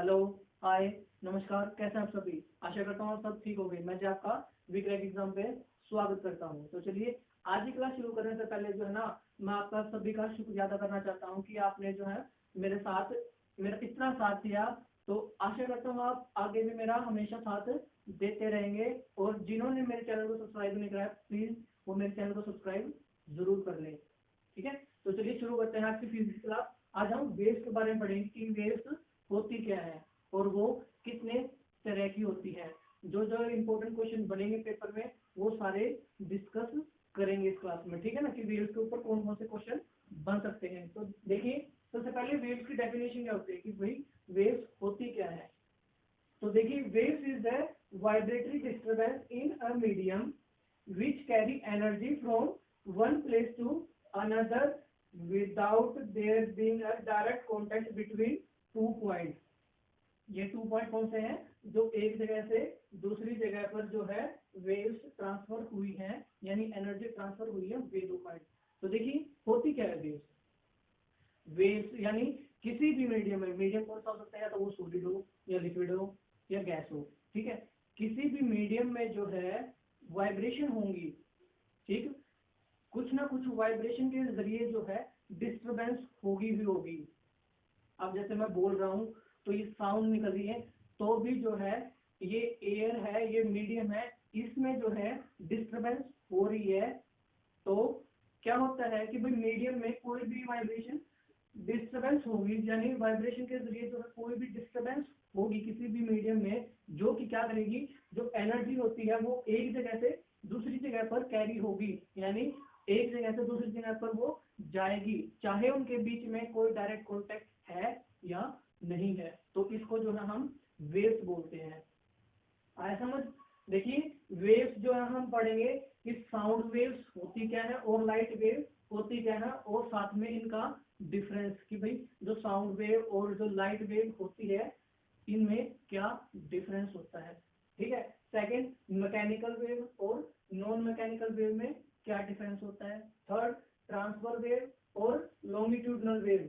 Hello, हाय, नमस्कार। कैसे हैं आप सभी? आशा करता हूँ आप सब ठीक होंगे। मैं जो आपका वीक्रैक एग्जाम पे स्वागत करता हूँ। तो चलिए, आज की क्लास शुरू करने से पहले जो है ना, मैं आपका सभी का शुक्रिया अदा करना चाहता हूँ कि आपने जो है मेरे साथ मेरा इतना साथ दिया। तो आशा करता हूँ आप आगे भी मेरा हमेशा साथ देते रहेंगे। और जिन्होंने मेरे चैनल को सब्सक्राइब नहीं कराया, प्लीज वो मेरे चैनल को सब्सक्राइब जरूर कर लें। ठीक है, तो चलिए शुरू करते हैं आज की फिजिक्स क्लास। आज हम वेव्स के बारे में पढ़ेंगे कि वेव्स होती क्या है और वो कितने तरह की होती है। जो जो इम्पोर्टेंट क्वेश्चन बनेंगे पेपर में वो सारे डिस्कस करेंगे इस क्लास में। ठीक है ना, कि वेव्स के ऊपर कौन कौन से क्वेश्चन बन सकते हैं। तो देखिए, सबसे पहले वेव्स की डेफिनेशन क्या होती है कि भाई वेव्स होती क्या है। तो देखिए, waves is the vibratory disturbance in a medium which carry energy from one place to another without there being a direct contact between 2 points। ये 2 पॉइंट कौन से हैं? जो एक जगह से दूसरी जगह पर जो है वेव्स ट्रांसफर हुई हैं, यानी एनर्जी ट्रांसफर हुई है, वे 2 पॉइंट। तो देखिए, होती क्या है वेव्स? वेव्स यानी किसी भी मीडियम में, मीडियम कौन सा हो सकता है, या तो वो सॉलिड हो या लिक्विड हो या गैस हो। ठीक है, किसी भी मीडियम में जो है वाइब्रेशन होंगी। ठीक, कुछ ना कुछ वाइब्रेशन के जरिए जो है डिस्टरबेंस होगी ही होगी। अब जैसे मैं बोल रहा हूँ तो ये साउंड निकल रही है, तो भी जो है ये एयर है, ये मीडियम है, इसमें जो है डिस्टरबेंस हो रही है। तो क्या होता है कि भाई मीडियम में कोई भी वाइब्रेशन डिस्टरबेंस होगी, यानी वाइब्रेशन के जरिए जो है कोई भी डिस्टरबेंस होगी किसी भी मीडियम में, जो कि क्या करेगी, जो एनर्जी होती है वो एक जगह से दूसरी जगह पर कैरी होगी, यानी एक जगह से दूसरी जगह पर वो जाएगी, चाहे उनके बीच में कोई डायरेक्ट कॉन्टेक्ट है या नहीं है। तो इसको जो है हम वेव्स बोलते हैं। आया समझ? देखिए, वेव्स जो है हम पढ़ेंगे कि साउंड वेव्स होती क्या है और लाइट वेव होती क्या है, और साथ में इनका डिफरेंस कि भाई जो साउंड वेव और जो लाइट वेव होती है इनमें क्या डिफरेंस होता है। ठीक है, सेकंड, मैकेनिकल वेव और नॉन मैकेनिकल वेव में क्या डिफरेंस होता है। थर्ड, ट्रांसफर वेव और लॉन्गिट्यूडनल वेव।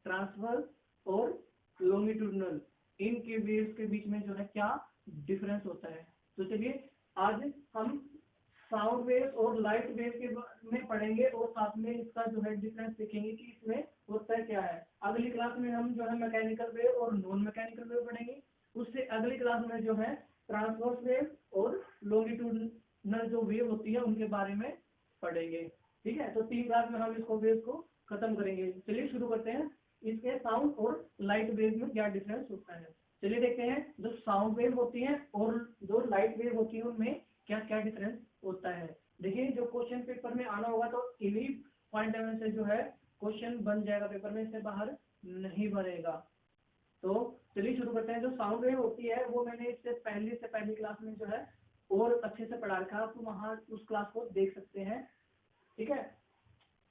ट्रांसफर और लॉन्गिट्यूडनल, इनके वेव्स के बीच में जो है क्या डिफरेंस होता है। तो चलिए, आज हम साउंड वेव और लाइट वेव के बारे में पढ़ेंगे और साथ में इसका जो है डिफरेंस देखेंगे कि इसमें होता है क्या है। अगली क्लास में हम जो है मैकेनिकल वेव और नॉन मैकेनिकल वेव पढ़ेंगे। उससे अगली क्लास में जो है ट्रांसवर्स वेव और लॉन्गिट्यूडनल जो वेव होती है उनके बारे में पढ़ेंगे। ठीक है, तो 3 क्लास में हम इसको वेव को खत्म करेंगे। चलिए शुरू करते हैं, इसके साउंड और लाइट वेव में क्या डिफरेंस होता है। चलिए देखते हैं, जो साउंड वेव होती है और जो लाइट वेव होती है उनमें क्या क्या डिफरेंस होता है। देखिए, जो क्वेश्चन पेपर में आना होगा तो इन्हीं पॉइंट से जो है क्वेश्चन बन जाएगा पेपर में, इससे बाहर नहीं बनेगा। तो चलिए शुरू करते हैं। जो साउंड वेव होती है वो मैंने इससे पहली क्लास में जो है और अच्छे से पढ़ा रखा है, तो वहाँ उस क्लास को देख सकते हैं। ठीक है,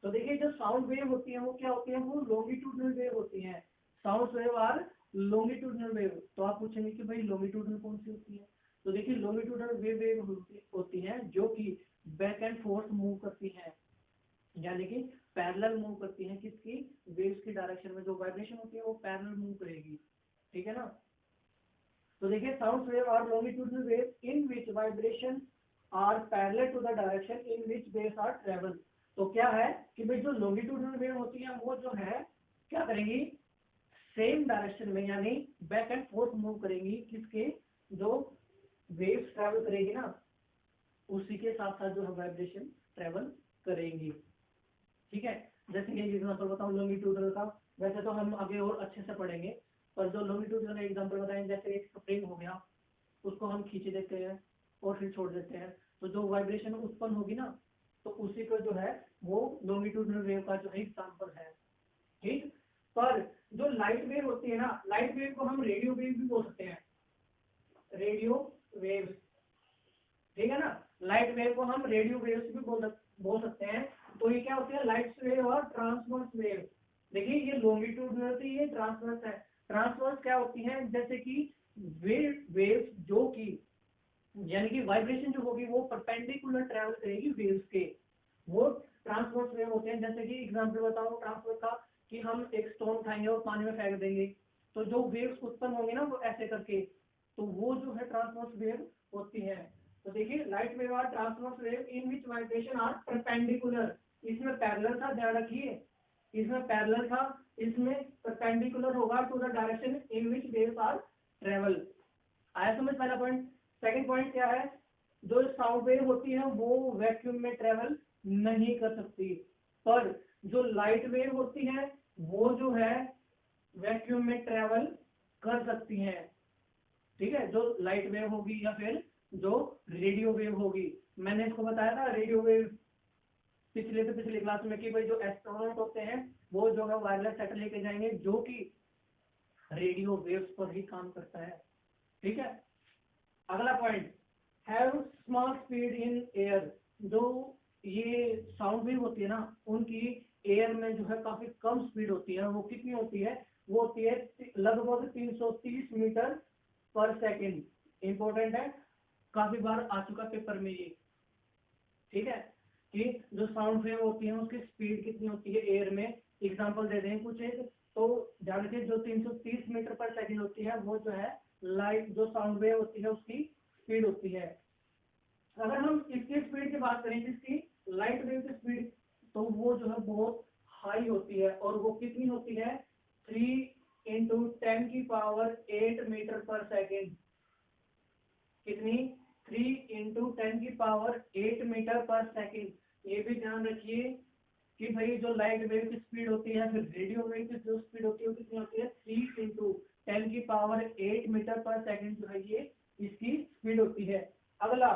तो देखिए, जो साउंड वेव होती है वो क्या होती है, वो लॉन्गिट्यूडनल वेव होती है। Sound wave are longitudinal wave. तो आप पूछेंगे कि भाई लॉन्गिट्यूडनल कौन सी होती है। तो देखिए, लॉन्गिट्यूडनल वेव होती है जो कि बैक एंड फोर्थ मूव करती है, यानी कि पैरेलल मूव करती है। किसकी? वेव्स की डायरेक्शन में जो वाइब्रेशन होती है वो पैरेलल मूव करेगी। ठीक है ना। तो देखिए, sound wave are longitudinal wave in which vibration are parallel to the direction in which waves are travel. तो क्या है कि भाई जो लॉन्गिट्यूडनल वेव होती है वो जो है क्या करेंगी, सेम डायरेक्शन में, यानी बैक एंड फोर्थ मूव करेंगी। किसके? जो वेव्स ट्रेवल करेगी ना, उसी के साथ साथ जो है वाइब्रेशन ट्रेवल करेंगी। ठीक है, जैसे कि एग्जांपल बताऊं लॉन्गिट्यूडनल का, वैसे तो हम आगे और अच्छे से पढ़ेंगे, पर जो लॉन्गिट्यूडनल का एग्जांपल बताएं, जैसे एक स्प्रिंग हो गया, उसको हम खींच देते हैं और फिर छोड़ देते हैं, तो जो वाइब्रेशन उत्पन्न होगी ना, तो उसी को जो है वो लॉन्गिट्यूडनल वेव का जो है एग्जांपल है। ठीक, पर जो लाइट वेव होती है ना, लाइट वेव को हम रेडियो वेव भी बोल सकते हैं, रेडियो वेव्स। ठीक है ना, लाइट वेव को हम रेडियो वेव्स भी बोल सकते हैं। तो ये क्या होती है, लाइट वेव और ट्रांसवर्स वेव। देखिए, ये लॉन्गिट्यूडनल थी, ये ट्रांसवर्स है। ट्रांसवर्स क्या होती है, जैसे कि वेव्स जो कि यानी कि वाइब्रेशन जो होगी वो परपेंडिकुलर ट्रेवल करेगी वेव्स के, वो ट्रांसवर्स वेव होते हैं। जैसे कि एग्जांपल बताओ ट्रांसवर्स का, कि हम एक स्टोन उठाएंगे और पानी में फेंक देंगे, तो जो वेव्स उत्पन्न होंगे ना वो ऐसे करके, तो वो जो है ट्रांसवर्स वेव होती है। तो देखिए light wave are transverse wave in which vibration are perpendicular, इसमें पैरेलल था, ध्यान रखिए इसमें पैरेलल था, इसमें परपेंडिकुलर होगा to the direction in which waves are travel. आया समझ पहला पॉइंट। सेकंड पॉइंट क्या है, जो साउंड वेव होती है वो वैक्यूम में ट्रेवल नहीं कर सकती, पर जो लाइट वेव होती है वो जो है वैक्यूम में ट्रेवल कर सकती हैं। ठीक है, जो लाइट वेव होगी या फिर जो रेडियो वेव होगी, मैंने इसको बताया था रेडियो वेव पिछले क्लास में कि भाई जो एस्ट्रोनॉट होते हैं वो जो है वायरलेस सेट लेके जाएंगे जो कि रेडियो वेव्स पर ही काम करता है। ठीक है, अगला point, have small speed in air, जो ये साउंड वेव होती है ना उनकी एयर में जो है काफी कम स्पीड होती है। वो कितनी होती है, वो होती है लगभग 330 मीटर पर सेकेंड। इंपॉर्टेंट है, काफी बार आ चुका पेपर में ये। ठीक है, कि जो साउंड वेव होती है उसकी स्पीड कितनी होती है एयर में, एग्जांपल दे दें कुछ एक, तो ध्यान रखिए जो 330 मीटर पर सेकंड होती है वो जो है लाइट जो साउंड वेव होती है उसकी स्पीड होती है। अगर हम इसकी स्पीड की बात करें जिसकी लाइट वेव की स्पीड, तो वो जो है बहुत हाई होती है, और वो कितनी होती है 3 × 10⁸ मीटर पर सेकेंड। कितनी, 3 × 10⁸ मीटर पर सेकेंड। ये भी ध्यान रखिए कि भाई जो लाइट वेव की स्पीड होती है फिर रेडियो वेव की जो स्पीड होती है वो कितनी होती है 3 × 10⁸ मीटर पर सेकेंड जो है ये इसकी स्पीड होती है। अगला,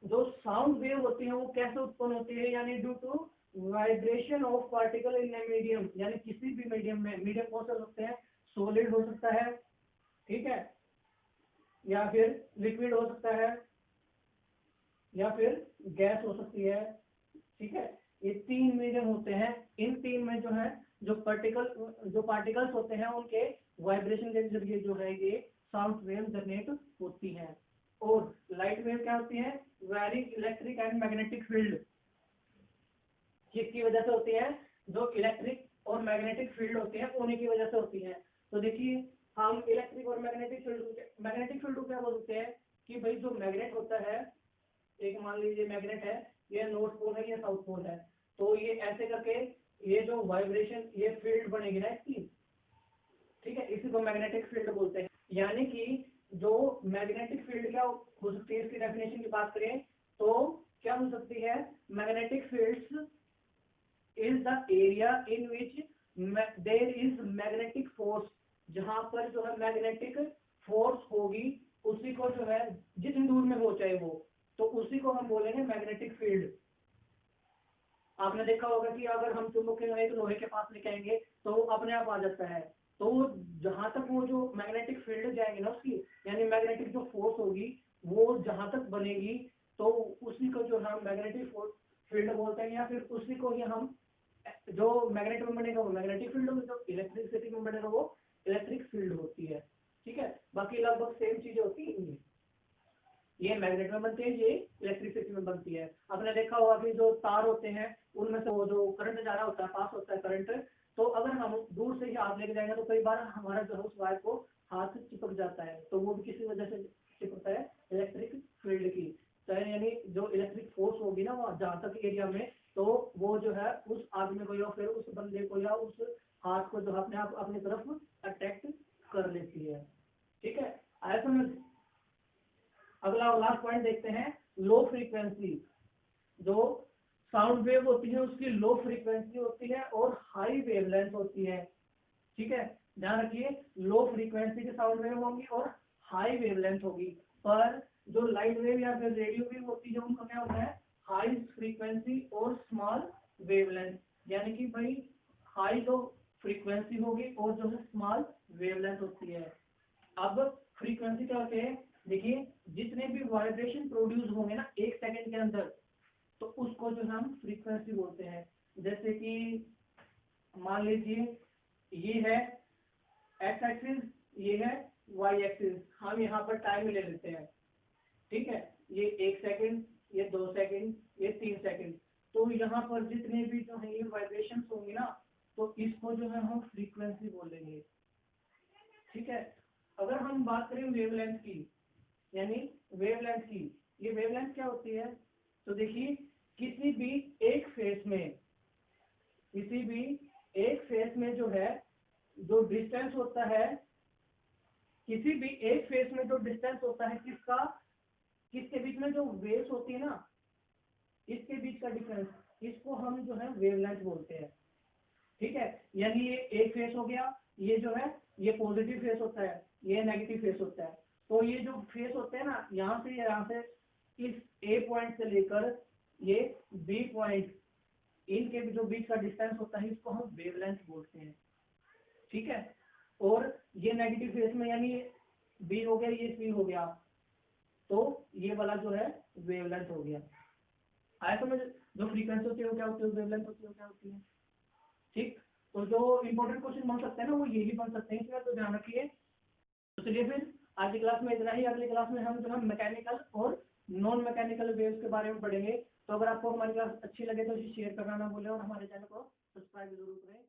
जो साउंड वेव होती है वो कैसे उत्पन्न होती है, यानी due to vibration of particle in a medium, यानी किसी भी मीडियम में, मीडियम कौन सा हो सकते हैं, सॉलिड हो सकता है, ठीक है, या फिर लिक्विड हो सकता है, या फिर गैस हो सकती है। ठीक है, ये 3 मीडियम होते हैं, इन 3 में जो है जो पार्टिकल्स होते हैं उनके वाइब्रेशन के जरिए जो है ये साउंड वेव जनरेट होती है। और लाइट वेव क्या होती है, very electric and magnetic field, किसकी वजह से होती है, जो इलेक्ट्रिक और मैग्नेटिक फील्ड होती है उन्हीं की वजह से होती है। तो देखिए हम इलेक्ट्रिक और मैग्नेटिक फील्ड को क्या बोलते हैं कि भाई जो मैग्नेट होता है, एक मान लीजिए मैग्नेट है, ये नॉर्थ पोल है, ये साउथ पोल है, तो ये ऐसे करके ये जो वाइब्रेशन ये फील्ड बनेगी ना इसकी, ठीक है, इसी को मैग्नेटिक फील्ड बोलते हैं। यानी कि जो मैग्नेटिक फील्ड क्या हो सकती है, इसकी डेफिनेशन की बात करें तो क्या हो सकती है, magnetic fields is the area in which there is magnetic force, जहां पर जो है मैग्नेटिक फोर्स होगी उसी को जो है जितनी दूर में हो चाहे वो, तो उसी को हम बोलेंगे मैग्नेटिक फील्ड। आपने देखा होगा कि अगर हम चुंबक एक लोहे के पास लेके आएंगे तो वो अपने आप आ जाता है, तो जहां तक वो जो मैग्नेटिक फील्ड जाएगी ना उसकी, यानी मैग्नेटिक जो फोर्स होगी वो जहां तक बनेगी तो उसी को जो हम मैग्नेटिक फील्ड बोलते हैं, या फिर उसी को ही हम जो मैग्नेट में बनेगा वो मैग्नेटिक फील्ड होगी, जो इलेक्ट्रिसिटी में बनेगा वो इलेक्ट्रिक फील्ड होती है। ठीक है, बाकी लगभग सेम चीजें होती है, ये मैग्नेट में बनती है, ये इलेक्ट्रिसिटी में बनती है। आपने देखा होगा कि जो तार होते हैं उनमें से वो जो करंट जा रहा होता है, पास होता है करंट, तो अगर हम दूर से ही हाथ लेके जाएंगे तो कई बार हमारा जो है उस वायर को हाथ चिपक जाता है, तो वो भी किसी वजह से चिपकता है, इलेक्ट्रिक फील्ड की। तो यानी जो इलेक्ट्रिक फोर्स होगी ना वहाँ जहाँ तक एरिया में, तो वो जो है उस आदमी को या फिर उस बंदे को या उस हाथ को जो अपने आप अपनी तरफ अट्रैक्ट कर लेती है। ठीक है, आया समझ। अगला लास्ट पॉइंट देखते हैं, लो फ्रीक्वेंसी। जो साउंड वेव होती है उसकी लो फ्रीक्वेंसी होती है और हाई वेवलेंथ होती है। ठीक है, ध्यान रखिए, लो फ्रीक्वेंसी की साउंड वेव होगी और हाई वेवलेंथ होगी, पर जो लाइट वेव या फिर रेडियो वेव होती है उनका क्या होता है, हाई फ्रीक्वेंसी और स्मॉल वेवलेंथ, यानी कि भाई हाई जो फ्रीक्वेंसी होगी और जो है स्मॉल वेवलेंथ होती है। अब फ्रीक्वेंसी क्या होती है, देखिए जितने भी वाइब्रेशन प्रोड्यूस होंगे ना 1 सेकंड के अंदर, तो उसको जो हम फ्रीक्वेंसी बोलते हैं। जैसे कि मान लीजिए ये है एक्स एक्सिस, ये है वाई एक्सिस, हम यहाँ पर टाइम ले लेते हैं। ठीक है, ये 1 सेकंड, ये 2 सेकंड, ये 3 सेकंड, तो यहाँ पर जितने भी जो है ये वाइब्रेशन होंगे ना, तो इसको जो है हम फ्रीक्वेंसी बोलेंगे। ठीक है। अगर हम बात करें वेवलेंथ की, यानी वेवलेंथ की, ये वेवलेंथ क्या होती है? तो देखिए किसी भी एक फेस में, किसी भी एक फेस में जो है जो डिस्टेंस होता है, किसी भी एक फेस में जो डिस्टेंस होता है किसका, किसके बीच में जो वेव्स होती है ना, इसके बीच का डिफरेंस, इसको हम जो है वेवलेंथ बोलते हैं। ठीक है, यानी ये एक फेस हो गया, ये जो है ये पॉजिटिव फेस होता है, ये नेगेटिव फेस होता है। तो ये जो फेस होते हैं ना, यहाँ से इस ए पॉइंट से लेकर ये बी पॉइंट, इनके जो बीच का डिस्टेंस होता है इसको हम वेवलेंथ बोलते हैं। ठीक है, और ये नेगेटिव फेस में यानी बी हो गया, ये सी हो गया, तो ये वाला जो है वेवलेंथ हो गया। आया समझ? जो फ्रीक्वेंसी होती है वो क्या होती है, वेवलेंथ होती है वो क्या होती है। ठीक, तो जो इंपॉर्टेंट क्वेश्चन बन सकते हैं ना वो यही बन सकते हैं, इसमें तो ध्यान रखिए। तो चलिए फिर आज की क्लास में इतना ही, अगली क्लास में हम जो है मैकेनिकल और नॉन मैकेनिकल वेव्स के बारे में पढ़ेंगे। तो अगर आपको हमारी क्लास अच्छी लगे तो इसे शेयर करना ना भूलें और हमारे चैनल को सब्सक्राइब जरूर करें।